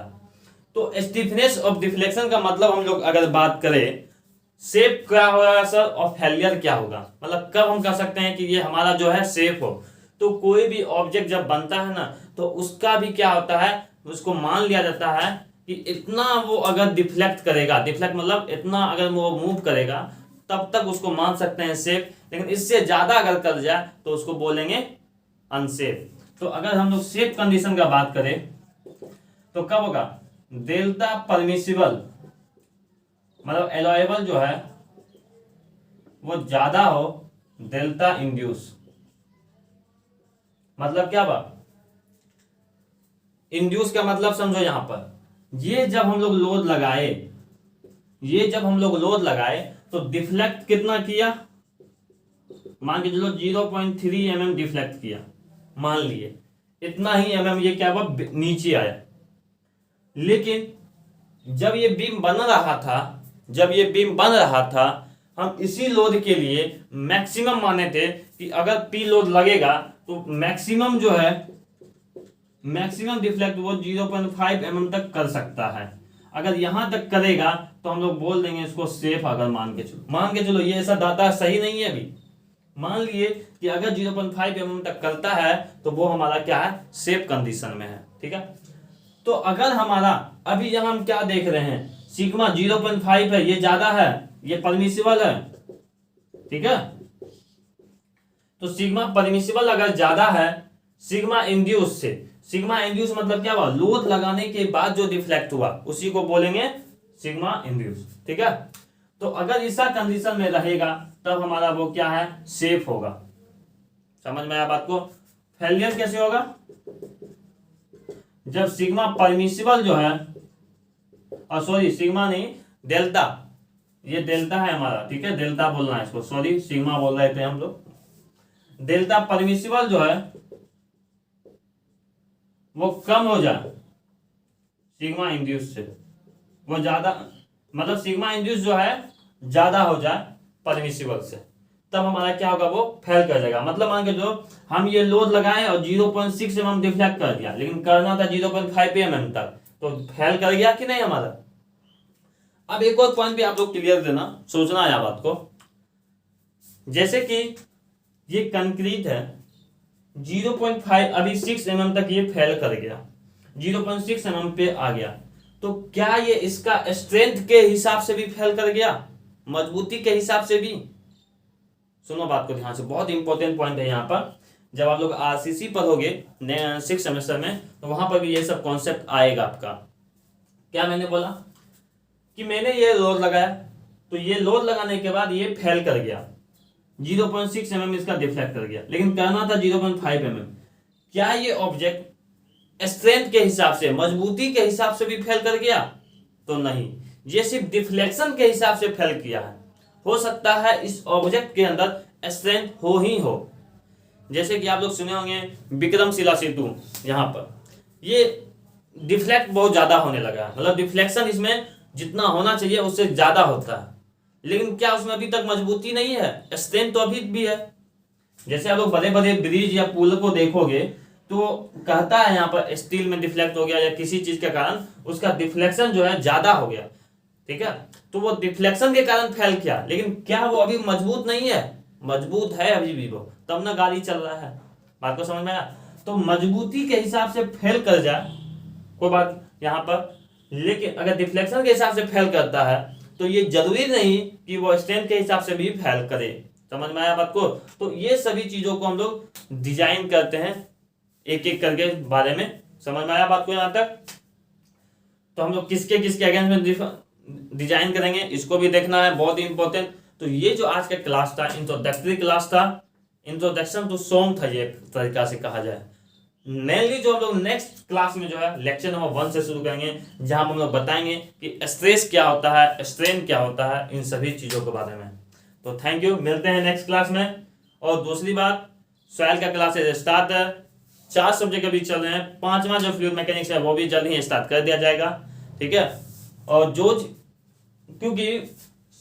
तो स्टिफनेस ऑफ डिफ्लेक्शन का मतलब हम लोग अगर बात करें, शेप क्या होगा सर और फेलियर क्या होगा, मतलब कब हम कह सकते हैं कि ये हमारा जो है शेप हो। तो कोई भी ऑब्जेक्ट जब बनता है ना, तो उसका भी क्या होता है, उसको मान लिया जाता है कि इतना वो अगर डिफ्लेक्ट करेगा, डिफ्लेक्ट मतलब इतना अगर वो मूव करेगा, तब तक उसको मान सकते हैं शेप। लेकिन इससे ज्यादा अगर कर जाए तो उसको बोलेंगे अनसेफ। तो अगर हम लोग सेफ कंडीशन का बात करें तो कब होगा, डेल्टा परमिसिबल मतलब एलोएबल जो है वो ज्यादा हो डेल्टा इंड्यूस। मतलब क्या बात, इंड्यूस का मतलब समझो यहां पर, ये जब हम लोग लोड लगाए, ये जब हम लोग लोड लगाए तो डिफ्लेक्ट कितना किया, मान के चलो 0.3 mm डिफ्लेक्ट किया, मान लिए इतना ही mm ये क्या हुआ, नीचे आया। लेकिन जब ये बीम बन रहा था, जब ये बीम बन रहा था, हम इसी लोड के लिए मैक्सिमम माने थे कि अगर P लोड लगेगा तो मैक्सिमम जो है, मैक्सिमम डिफ्लेक्ट वो 0.5 mm तक कर सकता है। अगर यहां तक करेगा तो हम लोग बोल देंगे इसको सेफ। अगर मान के चलो ये ऐसा डाटा सही नहीं है अभी, मान लिए कि अगर 0.5 mm तक करता है तो वो हमारा क्या है, सेफ कंडीशन में है, ठीक है। तो अगर हमारा अभी यहां हम क्या देख रहे हैं, सिग्मा 0.5 है, ये ज्यादा है, ये परमिसिबल है, ठीक है। तो सिग्मा परमिसिबल अगर ज्यादा है सिग्मा इंड्यूस से, सिग्मा इंड्यूस मतलब क्या हुआ, लोड लगाने के बाद जो डिफ्लेक्ट हुआ उसी को बोलेंगे सिग्मा इंड्यूस, ठीक है। तो अगर ऐसा कंडीशन में रहेगा तब हमारा वो क्या है, सेफ होगा। समझ में आया बात को। फेलियर कैसे होगा, जब सिग्मा परमिसिबल जो है, और सॉरी सिग्मा नहीं डेल्टा, ये डेल्टा है हमारा, ठीक है, डेल्टा बोलना है इसको, सॉरी सिग्मा बोल रहे थे हम लोग। डेल्टा परमिसिबल जो है वो कम हो जाए सिग्मा इंड्यूस से, वो ज्यादा मतलब सिग्मा इंड्यूस जो है ज्यादा हो जाए परमिसिबल से, तब हमारा क्या होगा, वो फेल कर जाएगा। मतलब मान के जो हम ये लोड लगाए और 0.6 mm डिफ्लेक्ट कर दिया, लेकिन करना था 0.5 mm तक, तो फेल कर गया कि नहीं हमारा। अब एक और पॉइंट भी आप लोग क्लियर देना, सोचना है बात को। जैसे कि ये कंक्रीट है 0.5, अभी 6 mm तक ये फेल कर गया, 0.6 mm पे आ गया, तो क्या ये इसका स्ट्रेंथ के हिसाब से भी फेल कर गया, मजबूती के हिसाब से भी। सुनो बात को ध्यान से, बहुत इंपॉर्टेंट पॉइंट है यहाँ पर। जब आप लोग आरसीसी पढ़ोगे 6 सेमेस्टर में, तो वहां पर भी ये सब कॉन्सेप्ट आएगा आपका। क्या मैंने बोला कि मैंने ये लोड लगाया, तो ये लोड लगाने के बाद ये फेल कर गया, 0.6 mm इसका डिफ्लेक्ट कर गया, लेकिन करना था 0.5 mm। क्या ये ऑब्जेक्ट स्ट्रेंथ के हिसाब से, मजबूती के हिसाब से भी फेल कर गया तो नहीं, ये सिर्फ डिफ्लेक्शन के हिसाब से फेल किया है। हो सकता है इस ऑब्जेक्ट के अंदर स्ट्रेंथ हो ही हो, जैसे कि आप लोग सुने होंगे विक्रमशिला सेतु, यहाँ पर ये डिफ्लेक्ट बहुत ज्यादा होने लगा है, मतलब डिफ्लेक्शन इसमें जितना होना चाहिए उससे ज्यादा होता है, लेकिन क्या उसमें अभी तक मजबूती नहीं है, स्ट्रेंथ तो अभी भी है। जैसे आप लोग बड़े बड़े ब्रिज या पुल को देखोगे तो कहता है यहाँ पर स्टील में डिफ्लेक्ट हो गया या किसी चीज के कारण उसका डिफ्लेक्शन जो है ज्यादा हो गया, ठीक है, तो वो डिफ्लेक्शन के कारण फेल किया, लेकिन क्या वो अभी मजबूत नहीं है? मजबूत है अभी भी वो, तब ना गाड़ी चल रहा है। बात को समझ में आया? तो मजबूती के हिसाब से फेल कर जाए कोई बात यहाँ पर, लेकिन अगर डिफ्लेक्शन के हिसाब से फेल करता है तो ये जरूरी नहीं कि वो स्ट्रेंथ के हिसाब से भी फेल करे। समझ में आया बात को? तो ये सभी चीजों को हम लोग डिजाइन करते हैं एक एक करके बारे में। समझ में आया बात को यहाँ तक? तो हम लोग किसके किसके अगेंस्ट में डिजाइन करेंगे इसको भी देखना है, बहुत ही इंपॉर्टेंट। तो ये जो आज का क्लास था इंट्रोडक्टरी क्लास था, इंट्रोडक्शन टू सोम था ये एक तरीका से कहा जाए। मेनली जो हम लोग नेक्स्ट क्लास में जो है लेक्चर नंबर 1 से शुरू करेंगे, जहां हम लोग बताएंगे कि स्ट्रेस क्या होता है, स्ट्रेन क्या होता है, इन सभी चीजों के बारे में। तो थैंक यू, मिलते हैं नेक्स्ट क्लास में। और दूसरी बात, सॉइल का क्लासेस स्टार्ट है, 4 सब्जेक्ट अभी चल रहे हैं, 5वां जो फ्लूइड मैकेनिक्स है वो भी जल्द ही स्टार्ट कर दिया जाएगा, ठीक है। और जो क्योंकि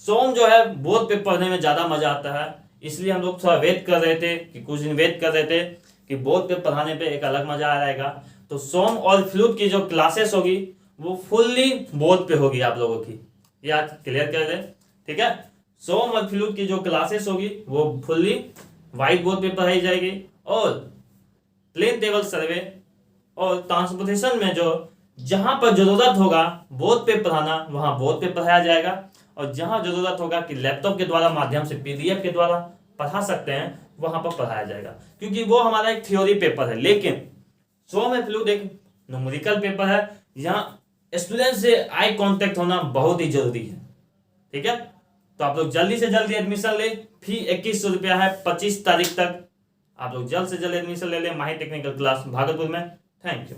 सोम जो है बोर्ड पे पढ़ने में ज्यादा मजा आता है, इसलिए हम लोग थोड़ा वेट कर रहे थे कि कुछ दिन वेट कर रहे थे कि बोर्ड पे पढ़ाने पे एक अलग मजा आ जाएगा। तो सोम और फ्लूइड की जो क्लासेस होगी वो फुल्ली बोर्ड पे होगी आप लोगों की, ये आज क्लियर कर दें, ठीक है। सोम और फ्लूइड की जो क्लासेस होगी वो फुल्ली व्हाइट बोर्ड पे पढ़ाई जाएगी, और प्लेन टेबल सर्वे और ट्रांसपोर्टेशन में जो जहां पर जरूरत होगा बोर्ड पे पढ़ाना वहां बोर्ड पे पढ़ाया जाएगा, और जहां जरूरत होगा कि लैपटॉप के द्वारा माध्यम से पीडीएफ के द्वारा पढ़ा सकते हैं वहां पर पढ़ाया जाएगा, क्योंकि वो हमारा एक थ्योरी पेपर है। लेकिन सोम एंड फ्लूइड एक न्यूमेरिकल पेपर है, यहाँ स्टूडेंट से आई कांटेक्ट होना बहुत ही जरूरी है, ठीक है। तो आप लोग जल्दी से जल्दी एडमिशन ले, फी 2100 रुपया है 25 तारीख तक, आप लोग जल्द से जल्द एडमिशन ले लें माही टेक्निकल क्लास भागलपुर में। Thank you.